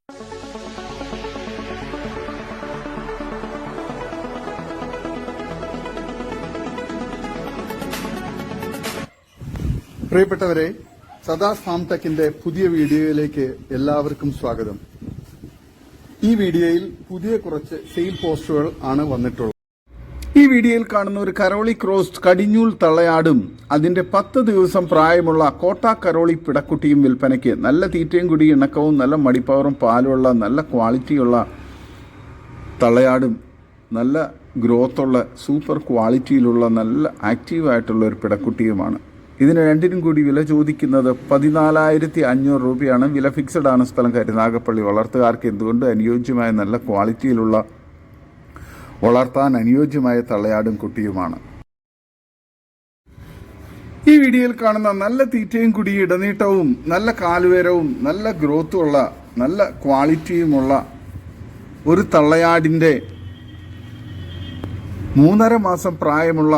പ്രിയപ്പെട്ടവരെ, സദാസ് ഫാം ടെക്കിന്റെ പുതിയ വീഡിയോയിലേക്ക് എല്ലാവർക്കും സ്വാഗതം. ഈ വീഡിയോയിൽ പുതിയ കുറച്ച് സെയിൽ പോസ്റ്റുകൾ ആണ് വന്നിട്ടുള്ളത്. ഈ വീഡിയോയിൽ കാണുന്ന ഒരു കരോളി ക്രോസ്ഡ് കടിഞ്ഞൂൽ തള്ളയാടും അതിന്റെ 10 ദിവസം പ്രായമുള്ള കോട്ട കരോളി പിടക്കുട്ടിയും വിൽപ്പനയ്ക്ക്. നല്ല തീറ്റയും കുടി ഇണക്കവും നല്ല മടിപ്പവറും പാലുമുള്ള നല്ല ക്വാളിറ്റിയുള്ള തള്ളയാടും നല്ല ഗ്രോത്തുള്ള സൂപ്പർ ക്വാളിറ്റിയിലുള്ള നല്ല ആക്റ്റീവായിട്ടുള്ള ഒരു പിടക്കുട്ടിയുമാണ്. ഇതിന് രണ്ടിനും കൂടി വില ചോദിക്കുന്നത് 14,500 രൂപയാണ്. വില ഫിക്സഡ് ആണ്. സ്ഥലം കരുനാഗപ്പള്ളി. വളർത്തുകാർക്ക് എന്തുകൊണ്ട് അനുയോജ്യമായ നല്ല ക്വാളിറ്റിയിലുള്ള വളർത്താൻ അനുയോജ്യമായ തള്ളയാടും കുട്ടിയുമാണ്. ഈ വീഡിയോയിൽ കാണുന്ന നല്ല തീറ്റയും കുടി ഇടനീട്ടവും നല്ല കാലുവേരവും നല്ല ഗ്രോത്തുമുള്ള നല്ല ക്വാളിറ്റിയുമുള്ള ഒരു തള്ളയാടിൻ്റെ 3.5 മാസം പ്രായമുള്ള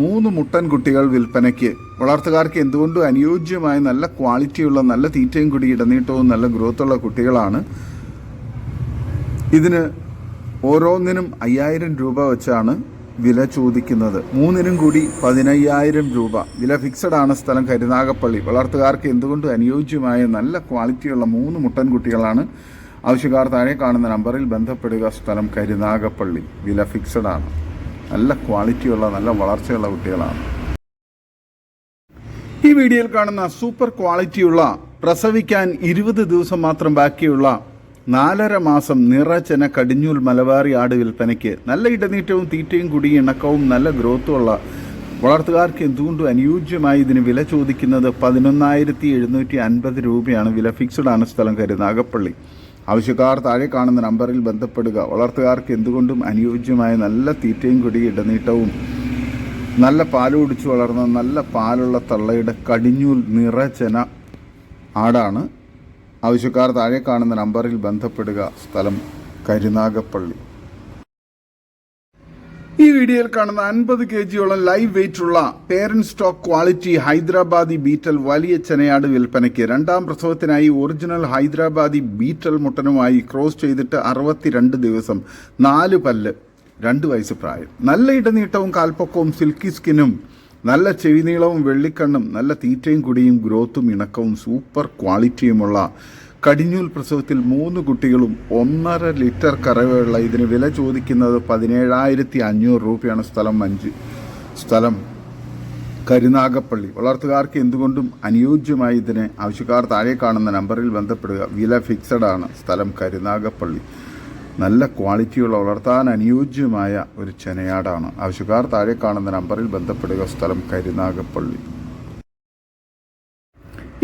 3 മുട്ടൻ കുട്ടികൾ വിൽപ്പനയ്ക്ക്. വളർത്തുകാർക്ക് എന്തുകൊണ്ടും അനുയോജ്യമായ നല്ല ക്വാളിറ്റിയുള്ള നല്ല തീറ്റയും കുടി ഇടനീട്ടവും നല്ല ഗ്രോത്തുള്ള കുട്ടികളാണ്. ഇതിന് ഓരോന്നിനും 5,000 രൂപ വെച്ചാണ് വില ചോദിക്കുന്നത്. 3നും കൂടി 15,000 രൂപ. വില ഫിക്സഡ് ആണ്. സ്ഥലം കരുനാഗപ്പള്ളി. വളർത്തുകാർക്ക് എന്തുകൊണ്ടും അനുയോജ്യമായ നല്ല ക്വാളിറ്റിയുള്ള 3 മുട്ടൻ കുട്ടികളാണ്. ആവശ്യക്കാർ താഴെ കാണുന്ന നമ്പറിൽ ബന്ധപ്പെടുക. സ്ഥലം കരുനാഗപ്പള്ളി. വില ഫിക്സഡ് ആണ്. നല്ല ക്വാളിറ്റിയുള്ള നല്ല വളർച്ചയുള്ള കുട്ടികളാണ്. ഈ വീഡിയോയിൽ കാണുന്ന സൂപ്പർ ക്വാളിറ്റിയുള്ള പ്രസവിക്കാൻ 20 ദിവസം മാത്രം ബാക്കിയുള്ള 4.5 മാസം നിറച്ചന കടിഞ്ഞൂൽ മലബാറി ആട് വിൽപ്പനയ്ക്ക്. നല്ല ഇടനീറ്റവും തീറ്റയും കുടി ഇണക്കവും നല്ല ഗ്രോത്തുമുള്ള വളർത്തുകാർക്ക് എന്തുകൊണ്ടും അനുയോജ്യമായി ഇതിന് വില ചോദിക്കുന്നത് 11,750 രൂപയാണ്. വില ഫിക്സഡ് ആണ്. സ്ഥലം കരുനാഗപ്പള്ളി. ആവശ്യക്കാർ താഴെ കാണുന്ന നമ്പറിൽ ബന്ധപ്പെടുക. വളർത്തുകാർക്ക് എന്തുകൊണ്ടും അനുയോജ്യമായ നല്ല തീറ്റയും കുടി ഇടനീട്ടവും നല്ല പാല് കുടിച്ചു വളർന്ന നല്ല പാലുള്ള തള്ളയുടെ കടിഞ്ഞൂൽ നിറച്ചന ആടാണ്. ആവശ്യക്കാർ താഴെ കാണുന്ന നമ്പറിൽ ബന്ധപ്പെടുക. സ്ഥലം കരുനാഗപ്പള്ളി. ഈ വീഡിയോയിൽ കാണുന്ന 50 kgയോളം ലൈവ് വെയിറ്റുള്ള parent stock quality Hyderabadi Beetal വലിയ ചെനയാട് വിൽപ്പനയ്ക്ക്. 2ാം പ്രസവത്തിനായി ഒറിജിനൽ ഹൈദരാബാദി ബീറ്റൽ മുട്ടനുമായി ക്രോസ് ചെയ്തിട്ട് 62 ദിവസം, 4 പല്ല്, 2 വയസ്സ് പ്രായം. നല്ല ഇടനീട്ടവും കാൽപ്പൊക്കവും സിൽക്കി സ്കിന്നും നല്ല ചെവിനീളവും വെള്ളിക്കണ്ണും നല്ല തീറ്റയും കുടിയും ഗ്രോത്തും ഇണക്കവും സൂപ്പർ ക്വാളിറ്റിയുമുള്ള കടിഞ്ഞൂൽ പ്രസവത്തിൽ 3 കുട്ടികളും 1.5 ലിറ്റർ കറവയുള്ള ഇതിന് വില ചോദിക്കുന്നത് 17,500 രൂപയാണ്. സ്ഥലം കരുനാഗപ്പള്ളി. വളർത്തുകാർക്ക് എന്തുകൊണ്ടും അനുയോജ്യമായി ഇതിന് ആവശ്യക്കാർ താഴെ കാണുന്ന നമ്പറിൽ ബന്ധപ്പെടുക. വില ഫിക്സഡ് ആണ്. സ്ഥലം കരുനാഗപ്പള്ളി. നല്ല ക്വാളിറ്റിയുള്ള വളർത്താൻ അനുയോജ്യമായ ഒരു ചെനയാടാണ്. ആവശ്യക്കാർ താഴെ കാണുന്ന നമ്പറിൽ ബന്ധപ്പെടുക. സ്ഥലം കരുനാഗപ്പള്ളി.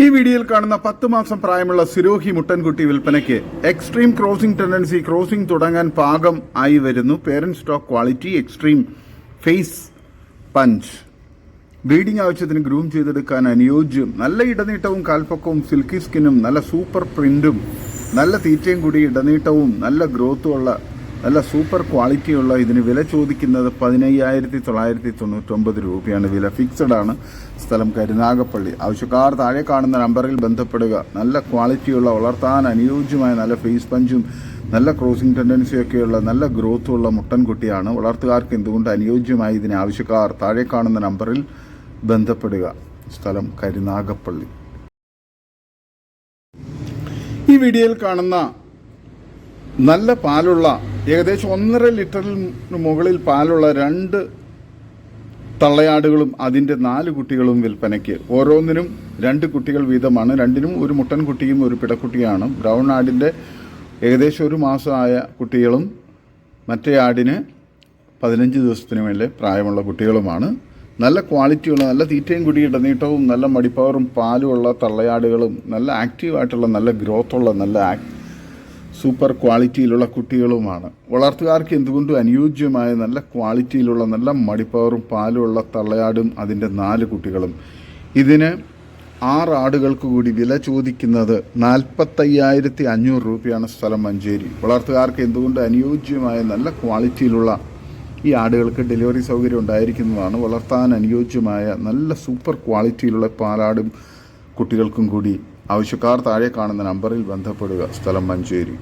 ഈ വീഡിയോയിൽ കാണുന്ന 10 മാസം പ്രായമുള്ള സിരോഹി മുട്ടൻകുട്ടി വിൽപ്പനയ്ക്ക്. എക്സ്ട്രീം ക്രോസിംഗ് ടെൻഡൻസി, ക്രോസിംഗ് തുടങ്ങാൻ പാകം ആയി വരുന്നു. Parent stock quality, extreme face punch. Breeding ആവശ്യത്തിന് ഗ്രൂം ചെയ്തെടുക്കാൻ അനുയോജ്യം. നല്ല ഇടനീട്ടവും കാൽപ്പൊക്കവും സിൽക്കി സ്കിന്നും നല്ല സൂപ്പർ പ്രിന്റും നല്ല തീറ്റയും കൂടി ഇടനീട്ടവും നല്ല ഗ്രോത്തുമുള്ള നല്ല സൂപ്പർ ക്വാളിറ്റിയുള്ള ഇതിന് വില ചോദിക്കുന്നത് 15,999 രൂപയാണ്. വില ഫിക്സഡ് ആണ്. സ്ഥലം കരുനാഗപ്പള്ളി. ആവശ്യക്കാർ താഴെ കാണുന്ന നമ്പറിൽ ബന്ധപ്പെടുക. നല്ല ക്വാളിറ്റിയുള്ള വളർത്താൻ അനുയോജ്യമായ നല്ല ഫേസ് പഞ്ചും നല്ല ക്രോസിംഗ് ടെൻഡൻസിയൊക്കെയുള്ള നല്ല ഗ്രോത്തുള്ള മുട്ടൻകുട്ടിയാണ്. വളർത്തുകാർക്ക് എന്തുകൊണ്ട് അനുയോജ്യമായി ഇതിന് ആവശ്യക്കാർ താഴെ കാണുന്ന നമ്പറിൽ ബന്ധപ്പെടുക. സ്ഥലം കരുനാഗപ്പള്ളി. ഈ വീഡിയോയിൽ കാണുന്ന നല്ല പാലുള്ള ഏകദേശം 1.5 ലിറ്ററിന് മുകളിൽ പാലുള്ള 2 തള്ളയാടുകളും അതിൻ്റെ 4 കുട്ടികളും വിൽപ്പനയ്ക്ക്. ഓരോന്നിനും 2 കുട്ടികൾ വീതമാണ്. 2നും ഒരു മുട്ടൻകുട്ടിയും ഒരു പിടക്കുട്ടിയാണ്. ബ്രൗൺ ആടിൻ്റെ ഏകദേശം 1 മാസമായ കുട്ടികളും മറ്റേ ആടിന് 15 ദിവസത്തിന് മേലെ പ്രായമുള്ള കുട്ടികളുമാണ്. നല്ല ക്വാളിറ്റിയുള്ള നല്ല തീറ്റയും കുടി ഇടനീട്ടവും നല്ല മടിപ്പവറും പാലുമുള്ള തള്ളയാടുകളും നല്ല ആക്റ്റീവായിട്ടുള്ള നല്ല ഗ്രോത്തുള്ള നല്ല സൂപ്പർ ക്വാളിറ്റിയിലുള്ള കുട്ടികളുമാണ്. വളർത്തുകാർക്ക് എന്തുകൊണ്ടും അനുയോജ്യമായ നല്ല ക്വാളിറ്റിയിലുള്ള നല്ല മടിപ്പവറും പാലുമുള്ള തള്ളയാടും അതിൻ്റെ 4 കുട്ടികളും. ഇതിന് 6 ആടുകൾക്ക് കൂടി വില ചോദിക്കുന്നത് 45,500 രൂപയാണ്. സ്ഥലം മഞ്ചേരി. വളർത്തുകാർക്ക് എന്തുകൊണ്ട് അനുയോജ്യമായ നല്ല ക്വാളിറ്റിയിലുള്ള ഈ ആടുകൾക്ക് ഡെലിവറി സൗകര്യം ഉണ്ടായിരിക്കുന്നതാണ്. വളർത്താൻ അനുയോജ്യമായ നല്ല സൂപ്പർ ക്വാളിറ്റിയിലുള്ള പാലാടും കുട്ടികൾക്കും കൂടി ആവശ്യക്കാർ താഴെ കാണുന്ന നമ്പറിൽ ബന്ധപ്പെടുക. സ്ഥലം മഞ്ചേരി.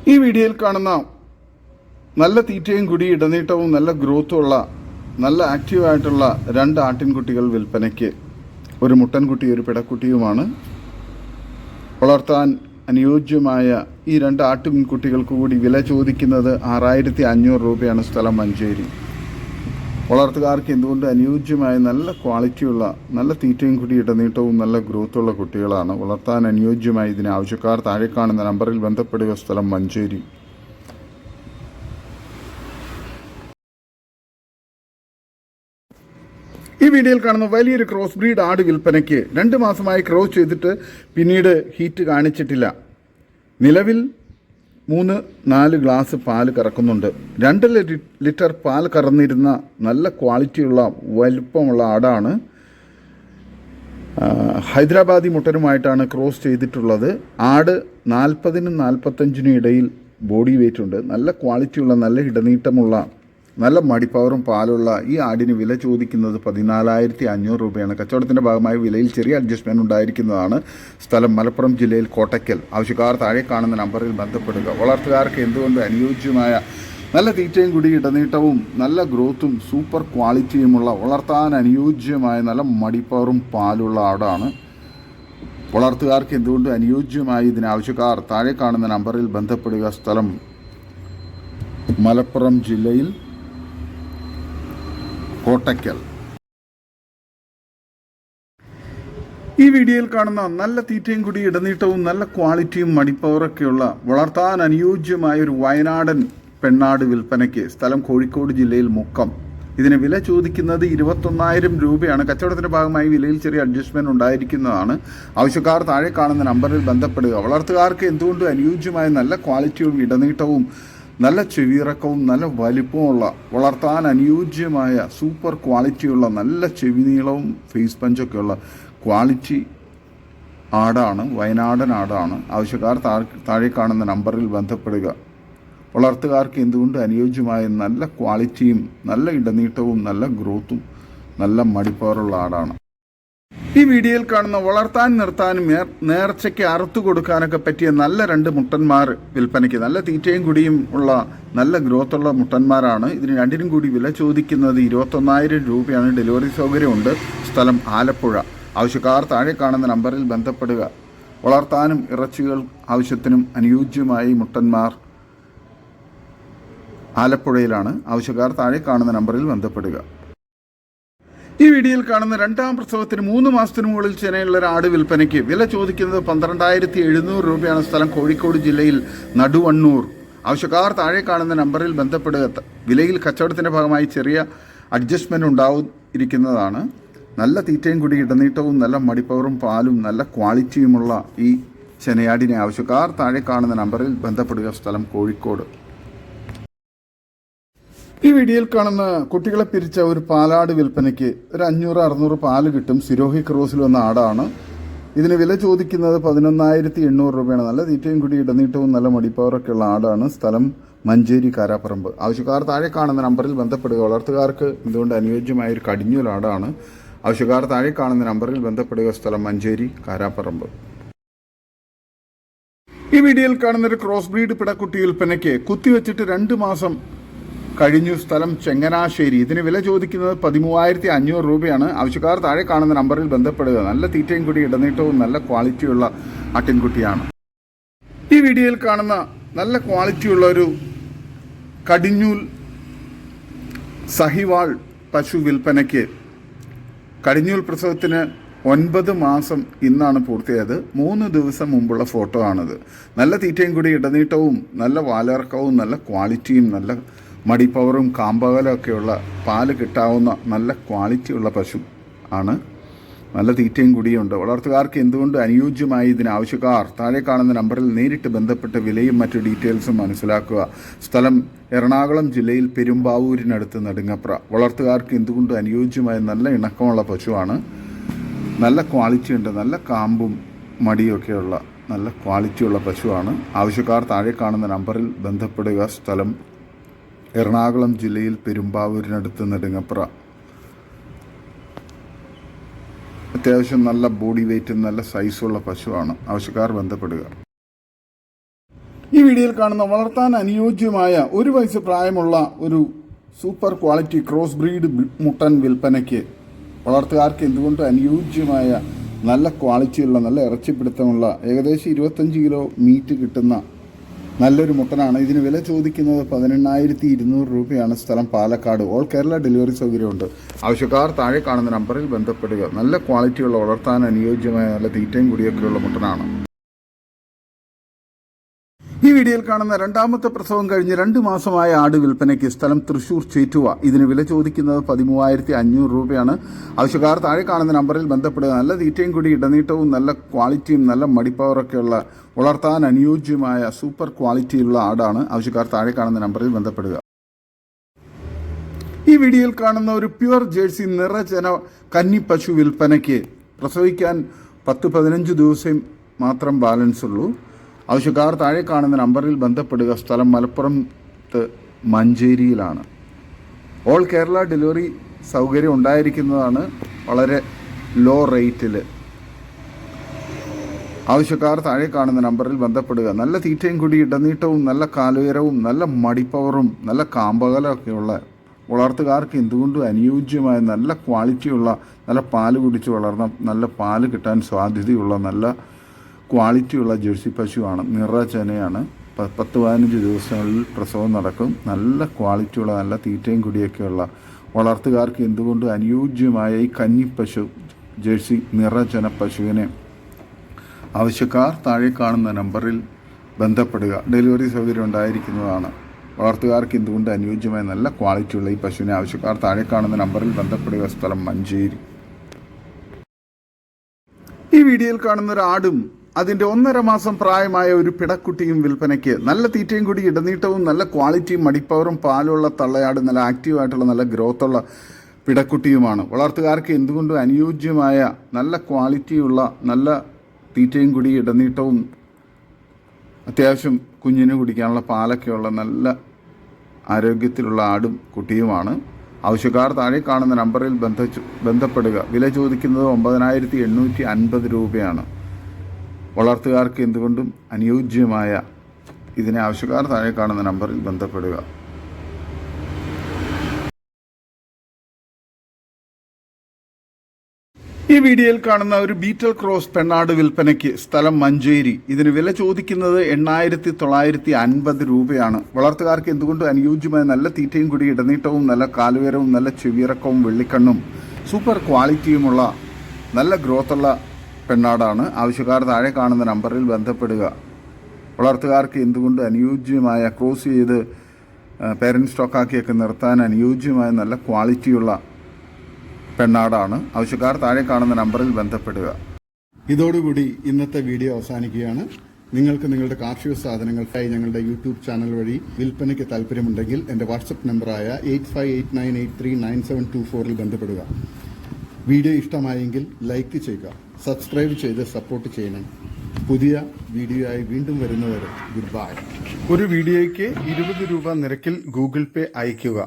ഈ വീഡിയോയിൽ കാണുന്ന നല്ല തീറ്റയും കുടി ഇടനീട്ടവും നല്ല ഗ്രോത്തുമുള്ള നല്ല ആക്റ്റീവായിട്ടുള്ള 2 ആട്ടിൻകുട്ടികൾ വിൽപ്പനയ്ക്ക്. ഒരു മുട്ടൻകുട്ടി ഒരു പിടക്കുട്ടിയുമാണ്. വളർത്താൻ അനുയോജ്യമായ ഈ 2 ആട്ടിൻകുട്ടികൾക്ക് കൂടി വില ചോദിക്കുന്നത് 6500 രൂപയാണ്. സ്ഥലം മഞ്ചേരി. വളർത്തുകാർക്ക് എന്തുകൊണ്ട് അനുയോജ്യമായ നല്ല ക്വാളിറ്റിയുള്ള നല്ല തീറ്റയും കുടി ഇടനീട്ടവും നല്ല ഗ്രോത്തുള്ള കുട്ടികളാണ്. വളർത്താൻ അനുയോജ്യമായ ഇതിന് ആവശ്യക്കാർ താഴെ കാണുന്ന നമ്പറിൽ ബന്ധപ്പെടുക. സ്ഥലം മഞ്ചേരി. ഈ വീഡിയോയിൽ കാണുന്ന വലിയൊരു ക്രോസ് ബ്രീഡ് ആട് വിൽപ്പനയ്ക്ക്. 2 മാസമായി ക്രോസ് ചെയ്തിട്ട് പിന്നീട് ഹീറ്റ് കാണിച്ചിട്ടില്ല. നിലവിൽ 3-4 ഗ്ലാസ് പാല് കറക്കുന്നുണ്ട്. 2 ലിറ്റർ പാൽ കറന്നിരുന്ന നല്ല ക്വാളിറ്റിയുള്ള വലുപ്പമുള്ള ആടാണ്. ഹൈദരാബാദി മുട്ടനുമായിട്ടാണ് ക്രോസ് ചെയ്തിട്ടുള്ളത്. ആട് 40-നും 45-നും ഇടയിൽ ബോഡി വെയ്റ്റ് ഉണ്ട്. നല്ല ക്വാളിറ്റിയുള്ള നല്ല ഇടനീട്ടമുള്ള നല്ല മടിപ്പവറും പാലുള്ള ഈ ആടിന് വില ചോദിക്കുന്നത് 14,500 രൂപയാണ്. കച്ചവടത്തിൻ്റെ ഭാഗമായി വിലയിൽ ചെറിയ അഡ്ജസ്റ്റ്മെൻറ്റ് ഉണ്ടായിരിക്കുന്നതാണ്. സ്ഥലം മലപ്പുറം ജില്ലയിൽ കോട്ടയ്ക്കൽ. ആവശ്യക്കാർ താഴെ കാണുന്ന നമ്പറിൽ ബന്ധപ്പെടുക. വളർത്തുകാർക്ക് എന്തുകൊണ്ട് അനുയോജ്യമായ നല്ല തീറ്റയും കുടി ഇടനീട്ടവും നല്ല ഗ്രോത്തും സൂപ്പർ ക്വാളിറ്റിയുമുള്ള വളർത്താൻ അനുയോജ്യമായ നല്ല മടിപ്പവറും പാലുള്ള ആടാണ്. വളർത്തുകാർക്ക് എന്തുകൊണ്ട് അനുയോജ്യമായ ഇതിനാവശ്യക്കാർ താഴെ കാണുന്ന നമ്പറിൽ ബന്ധപ്പെടുക. സ്ഥലം മലപ്പുറം ജില്ലയിൽ കോട്ടയ്ക്കൽ. ഈ വീഡിയോയിൽ കാണുന്ന നല്ല തീറ്റയും കുടി ഇടനീട്ടവും നല്ല ക്വാളിറ്റിയും മടിപ്പവറൊക്കെയുള്ള വളർത്താൻ അനുയോജ്യമായ ഒരു വയനാടൻ പെണ്ണാട് വിൽപ്പനയ്ക്ക്. സ്ഥലം കോഴിക്കോട് ജില്ലയിൽ മുക്കം. ഇതിന് വില ചോദിക്കുന്നത് 21,000 രൂപയാണ്. കച്ചവടത്തിൻ്റെ ഭാഗമായി വിലയിൽ ചെറിയ അഡ്ജസ്റ്റ്മെൻറ്റ് ഉണ്ടായിരിക്കുന്നതാണ്. ആവശ്യക്കാർ താഴെ കാണുന്ന നമ്പറിൽ ബന്ധപ്പെടുക. വളർത്തുകാർക്ക് എന്തുകൊണ്ട് അനുയോജ്യമായ നല്ല ക്വാളിറ്റിയും ഇടനീട്ടവും നല്ല ചെവിയിറക്കവും നല്ല വലിപ്പമുള്ള വളർത്താൻ അനുയോജ്യമായ സൂപ്പർ ക്വാളിറ്റിയുള്ള നല്ല ചെവി നീളവും ഫേസ് പഞ്ചൊക്കെയുള്ള ക്വാളിറ്റി ആടാണ്. വയനാടൻ ആടാണ്. ആവശ്യക്കാർ താഴെ കാണുന്ന നമ്പറിൽ ബന്ധപ്പെടുക. വളർത്തുകാർക്ക് എന്തുകൊണ്ട് അനുയോജ്യമായ നല്ല ക്വാളിറ്റിയും നല്ല ഇടനീട്ടവും നല്ല ഗ്രോത്തും നല്ല മടിപ്പവറുള്ള ആടാണ്. ഈ വീഡിയോയിൽ കാണുന്ന വളർത്താൻ നിർത്താനും നേർച്ചയ്ക്ക് അറുത്തു കൊടുക്കാനൊക്കെ പറ്റിയ നല്ല 2 മുട്ടന്മാർ വിൽപ്പനയ്ക്ക്. നല്ല തീറ്റയും കുടിയും ഉള്ള നല്ല ഗ്രോത്തുള്ള മുട്ടന്മാരാണ്. ഇതിന് 2നും കൂടി വില ചോദിക്കുന്നത് 21,000 രൂപയാണ്. ഡെലിവറി സൗകര്യമുണ്ട്. സ്ഥലം ആലപ്പുഴ. ആവശ്യക്കാർ താഴെ കാണുന്ന നമ്പറിൽ ബന്ധപ്പെടുക. വളർത്താനും ഇറച്ചികൾ ആവശ്യത്തിനും അനുയോജ്യമായ മുട്ടന്മാർ ആലപ്പുഴയിലാണ്. ആവശ്യക്കാർ താഴെ കാണുന്ന നമ്പറിൽ ബന്ധപ്പെടുക. ഈ വീഡിയോയിൽ കാണുന്ന 2ാം പ്രസവത്തിന് 3 മാസത്തിന് മുകളിൽ ചെനയുള്ള ഒരു ആട് വിൽപ്പനയ്ക്ക്. വില ചോദിക്കുന്നത് 12,700 രൂപയാണ്. സ്ഥലം കോഴിക്കോട് ജില്ലയിൽ നടുവണ്ണൂർ. ആവശ്യക്കാർ താഴെ കാണുന്ന നമ്പറിൽ ബന്ധപ്പെടുക. വിലയിൽ കച്ചവടത്തിൻ്റെ ഭാഗമായി ചെറിയ അഡ്ജസ്റ്റ്മെൻറ്റ് ഉണ്ടായിരിക്കുന്നതാണ്. നല്ല തീറ്റയും കുടി ഇടനീട്ടവും നല്ല മടിപ്പവറും പാലും നല്ല ക്വാളിറ്റിയുമുള്ള ഈ ചെനയാടിനെ ആവശ്യക്കാർ താഴെ കാണുന്ന നമ്പറിൽ ബന്ധപ്പെടുക. സ്ഥലം കോഴിക്കോട്. ഈ വീഡിയോയിൽ കാണുന്ന കുട്ടികളെ പിരിച്ച ഒരു പാലാട് വിൽപ്പനയ്ക്ക്. ഒരു 500-600 പാല് കിട്ടും. സിരോഹി ക്രോസിൽ വന്ന ആടാണ്. ഇതിന് വില ചോദിക്കുന്നത് 11,800 രൂപയാണ്. നല്ല തീറ്റയും കുടി ഇടനീട്ടവും നല്ല മടിപ്പവറൊക്കെ ഉള്ള ആടാണ്. സ്ഥലം മഞ്ചേരി കാരാപ്പറമ്പ്. ആവശ്യക്കാർ താഴെ കാണുന്ന നമ്പറിൽ ബന്ധപ്പെടുക. വളർത്തുകാർക്ക് എന്തുകൊണ്ട് അനുയോജ്യമായ ഒരു കടിഞ്ഞൂലാടാണ്. ആവശ്യക്കാർ താഴെ കാണുന്ന നമ്പറിൽ ബന്ധപ്പെടുക. സ്ഥലം മഞ്ചേരി കാരാപ്പറമ്പ്. ഈ വീഡിയോയിൽ കാണുന്നൊരു ക്രോസ് ബ്രീഡ് പിടക്കുട്ടി വിൽപ്പനയ്ക്ക്. കുത്തിവെച്ചിട്ട് 2 മാസം കഴിഞ്ഞു. സ്ഥലം ചെങ്ങനാശ്ശേരി. ഇതിന് വില ചോദിക്കുന്നത് 13,500 രൂപയാണ്. ആവശ്യക്കാർ താഴെ കാണുന്ന നമ്പറിൽ ബന്ധപ്പെടുക. നല്ല തീറ്റയും കുടി ഇടനീട്ടവും നല്ല ക്വാളിറ്റിയുള്ള ആട്ടിൻകുട്ടിയാണ്. ഈ വീഡിയോയിൽ കാണുന്ന നല്ല ക്വാളിറ്റിയുള്ള ഒരു കടിഞ്ഞൂൽ സഹിവാൾ പശു വിൽപ്പനയ്ക്ക്. കടിഞ്ഞൂൽ പ്രസവത്തിന് 9 മാസം ഇന്നാണ് പൂർത്തിയായത്. 3 ദിവസം മുമ്പുള്ള ഫോട്ടോ ആണിത്. നല്ല തീറ്റയും കൂടി ഇടനീട്ടവും നല്ല വാലിറക്കവും നല്ല ക്വാളിറ്റിയും നല്ല മടിപ്പവറും കാമ്പകലൊക്കെയുള്ള പാല് കിട്ടാവുന്ന നല്ല ക്വാളിറ്റിയുള്ള പശു ആണ്. നല്ല തീറ്റയും കൂടിയുണ്ട്. വളർത്തുകാർക്ക് എന്തുകൊണ്ട് അനുയോജ്യമായി ഇതിനാവശ്യക്കാർ താഴെ കാണുന്ന നമ്പറിൽ നേരിട്ട് ബന്ധപ്പെട്ട് വിലയും മറ്റു ഡീറ്റെയിൽസും മനസ്സിലാക്കുക. സ്ഥലം എറണാകുളം ജില്ലയിൽ പെരുമ്പാവൂരിനടുത്ത് നെടുങ്ങപ്ര. വളർത്തുകാർക്ക് എന്തുകൊണ്ട് അനുയോജ്യമായ നല്ല ഇണക്കമുള്ള പശുവാണ്. നല്ല ക്വാളിറ്റി ഉണ്ട്. നല്ല കാമ്പും മടിയൊക്കെയുള്ള നല്ല ക്വാളിറ്റിയുള്ള പശുവാണ്. ആവശ്യക്കാർ താഴെ കാണുന്ന നമ്പറിൽ ബന്ധപ്പെടുക. സ്ഥലം എറണാകുളം ജില്ലയിൽ പെരുമ്പാവൂരിനടുത്ത് നെടുങ്ങപ്ര. അത്യാവശ്യം നല്ല ബോഡി വെയ്റ്റും നല്ല സൈസുള്ള പശുവാണ്. ആവശ്യക്കാർ ബന്ധപ്പെടുക. ഈ വീഡിയോയിൽ കാണുന്ന വളർത്താൻ അനുയോജ്യമായ 1 വയസ്സ് പ്രായമുള്ള ഒരു സൂപ്പർ ക്വാളിറ്റി ക്രോസ് ബ്രീഡ് മുട്ടൻ വിൽപ്പനയ്ക്ക്. വളർത്തുകാർക്ക് എന്തുകൊണ്ട് അനുയോജ്യമായ നല്ല ക്വാളിറ്റിയുള്ള നല്ല ഇറച്ചിപ്പിടുത്തമുള്ള ഏകദേശം 25 കിലോ മീറ്റ് കിട്ടുന്ന നല്ലൊരു മുട്ടനാണ്. ഇതിന് വില ചോദിക്കുന്നത് 18,200 രൂപയാണ്. സ്ഥലം പാലക്കാട്. ഓൾ കേരള ഡെലിവറി സൗകര്യമുണ്ട്. ആവശ്യക്കാർ താഴെ കാണുന്ന നമ്പറിൽ ബന്ധപ്പെടുക. നല്ല ക്വാളിറ്റിയുള്ള വളർത്താൻ അനുയോജ്യമായ നല്ല തീറ്റയും കുടിയൊക്കെയുള്ള മുട്ടനാണ്. ഈ വീഡിയോയിൽ കാണുന്ന രണ്ടാമത്തെ പ്രസവം കഴിഞ്ഞ് 2 മാസമായ ആട് വിൽപ്പനയ്ക്ക്. സ്ഥലം തൃശൂർ ചേറ്റുവ. ഇതിന് വില ചോദിക്കുന്നത് 13,500 രൂപയാണ്. ആവശ്യക്കാർ താഴെ കാണുന്ന നമ്പറിൽ ബന്ധപ്പെടുക. നല്ല തീറ്റയും കൂടി ഇടനീട്ടവും നല്ല ക്വാളിറ്റിയും നല്ല മടിപ്പവറൊക്കെയുള്ള വളർത്താൻ അനുയോജ്യമായ സൂപ്പർ ക്വാളിറ്റിയുള്ള ആടാണ്. ആവശ്യക്കാർ താഴെ കാണുന്ന നമ്പറിൽ ബന്ധപ്പെടുക. ഈ വീഡിയോയിൽ കാണുന്ന ഒരു പ്യുവർ ജേഴ്സി നിറജന കന്നി പശു വിൽപ്പനയ്ക്ക്. പ്രസവിക്കാൻ 10-15 ദിവസം മാത്രം ബാലൻസ് ഉള്ളൂ. ആവശ്യക്കാർ താഴെ കാണുന്ന നമ്പറിൽ ബന്ധപ്പെടുക. സ്ഥലം മലപ്പുറത്ത് മഞ്ചേരിയിലാണ്. ഓൾ കേരള ഡെലിവറി സൗകര്യം ഉണ്ടായിരിക്കുന്നതാണ്. വളരെ ലോ റേറ്റിൽ. ആവശ്യക്കാർ താഴെ കാണുന്ന നമ്പറിൽ ബന്ധപ്പെടുക. നല്ല തീറ്റയും കൂടി ഇടനീട്ടവും നല്ല കാലുയരവും നല്ല മടിപ്പവറും നല്ല കാമ്പകലൊക്കെയുള്ള വളർത്തുകാർക്ക് എന്തുകൊണ്ടും അനുയോജ്യമായ നല്ല ക്വാളിറ്റിയുള്ള നല്ല പാല് കുടിച്ച് വളർന്ന നല്ല പാല് കിട്ടാൻ സാധ്യതയുള്ള നല്ല ക്വാളിറ്റിയുള്ള ജേഴ്സി പശുവാണ്. നിറചനയാണ്. 10-15 ദിവസങ്ങളിൽ പ്രസവം നടക്കും. നല്ല ക്വാളിറ്റിയുള്ള നല്ല തീറ്റയും കുടിയൊക്കെയുള്ള വളർത്തുകാർക്ക് എന്തുകൊണ്ട് അനുയോജ്യമായ ഈ കന്നിപ്പശു ജേഴ്സി നിറചന പശുവിനെ ആവശ്യക്കാർ താഴെ കാണുന്ന നമ്പറിൽ ബന്ധപ്പെടുക. ഡെലിവറി സൗകര്യം ഉണ്ടായിരിക്കുന്നതാണ്. വളർത്തുകാർക്ക് എന്തുകൊണ്ട് അനുയോജ്യമായ നല്ല ക്വാളിറ്റിയുള്ള ഈ പശുവിനെ ആവശ്യക്കാർ താഴെ കാണുന്ന നമ്പറിൽ ബന്ധപ്പെടുക. സ്ഥലം മഞ്ചേരി. ഈ വീഡിയോയിൽ കാണുന്ന ഒരു ആടും അതിൻ്റെ 1.5 മാസം പ്രായമായ ഒരു പിടക്കുട്ടിയും വിൽപ്പനയ്ക്ക്. നല്ല തീറ്റയും കൂടി ഇടനീട്ടവും നല്ല ക്വാളിറ്റിയും മടിപ്പവറും പാലുള്ള തള്ളയാട് നല്ല ആക്റ്റീവായിട്ടുള്ള നല്ല ഗ്രോത്തുള്ള പിടക്കുട്ടിയുമാണ്. വളർത്തുകാർക്ക് എന്തുകൊണ്ടും അനുയോജ്യമായ നല്ല ക്വാളിറ്റിയുള്ള നല്ല തീറ്റയും കൂടി ഇടനീട്ടവും അത്യാവശ്യം കുഞ്ഞിന് കുടിക്കാനുള്ള പാലൊക്കെയുള്ള നല്ല ആരോഗ്യത്തിലുള്ള ആടും കുട്ടിയുമാണ്. ആവശ്യക്കാർ താഴെ കാണുന്ന നമ്പറിൽ ബന്ധപ്പെടുക. വില ചോദിക്കുന്നത് 9,850 രൂപയാണ്. വളർത്തുകാർക്ക് എന്തുകൊണ്ടും അനുയോജ്യമായ ഇതിനെ ആവശ്യക്കാർ താഴെ കാണുന്ന നമ്പറിൽ ബന്ധപ്പെടുക. ഈ വീഡിയോയിൽ കാണുന്ന ഒരു ബീറ്റൽ ക്രോസ് പെണ്ണാട് വിൽപ്പനയ്ക്ക്. സ്ഥലം മഞ്ചേരി. ഇതിന് വില ചോദിക്കുന്നത് 8,950 രൂപയാണ്. വളർത്തുകാർക്ക് എന്തുകൊണ്ട് അനുയോജ്യമായ നല്ല തീറ്റയും കൂടി ഇടനീട്ടവും നല്ല കാലുയരവും നല്ല ചെവിയിറക്കവും വെള്ളിക്കണ്ണും സൂപ്പർ ക്വാളിറ്റിയുമുള്ള നല്ല ഗ്രോത്തുള്ള പെണ്ണാടാണ്. ആവശ്യക്കാർ താഴെ കാണുന്ന നമ്പറിൽ ബന്ധപ്പെടുക. വളർത്തുകാർക്ക് എന്തുകൊണ്ട് അനുയോജ്യമായ ക്രോസ് ചെയ്ത് പേരൻറ് സ്റ്റോക്കാക്കിയൊക്കെ നിർത്താൻ അനുയോജ്യമായ നല്ല ക്വാളിറ്റിയുള്ള പെണ്ണാടാണ്. ആവശ്യക്കാർ താഴെ കാണുന്ന നമ്പറിൽ ബന്ധപ്പെടുക. ഇതോടുകൂടി ഇന്നത്തെ വീഡിയോ അവസാനിക്കുകയാണ്. നിങ്ങൾക്ക് നിങ്ങളുടെ കാർഷിക സാധനങ്ങൾക്കായി ഞങ്ങളുടെ യൂട്യൂബ് ചാനൽ വഴി വിൽപ്പനയ്ക്ക് താല്പര്യമുണ്ടെങ്കിൽ എൻ്റെ വാട്സപ്പ് നമ്പറായ 8589839724 ബന്ധപ്പെടുക. വീഡിയോ ഇഷ്ടമായെങ്കിൽ ലൈക്ക് ചെയ്യുക, സബ്സ്ക്രൈബ് ചെയ്ത് സപ്പോർട്ട് ചെയ്യണം. പുതിയ വീഡിയോ ആയി വീണ്ടും വരുന്നവരെ ഗുഡ് ബൈ. ഒരു വീഡിയോയ്ക്ക് 20 രൂപ നിരക്കിൽ ഗൂഗിൾ പേ അയയ്ക്കുക.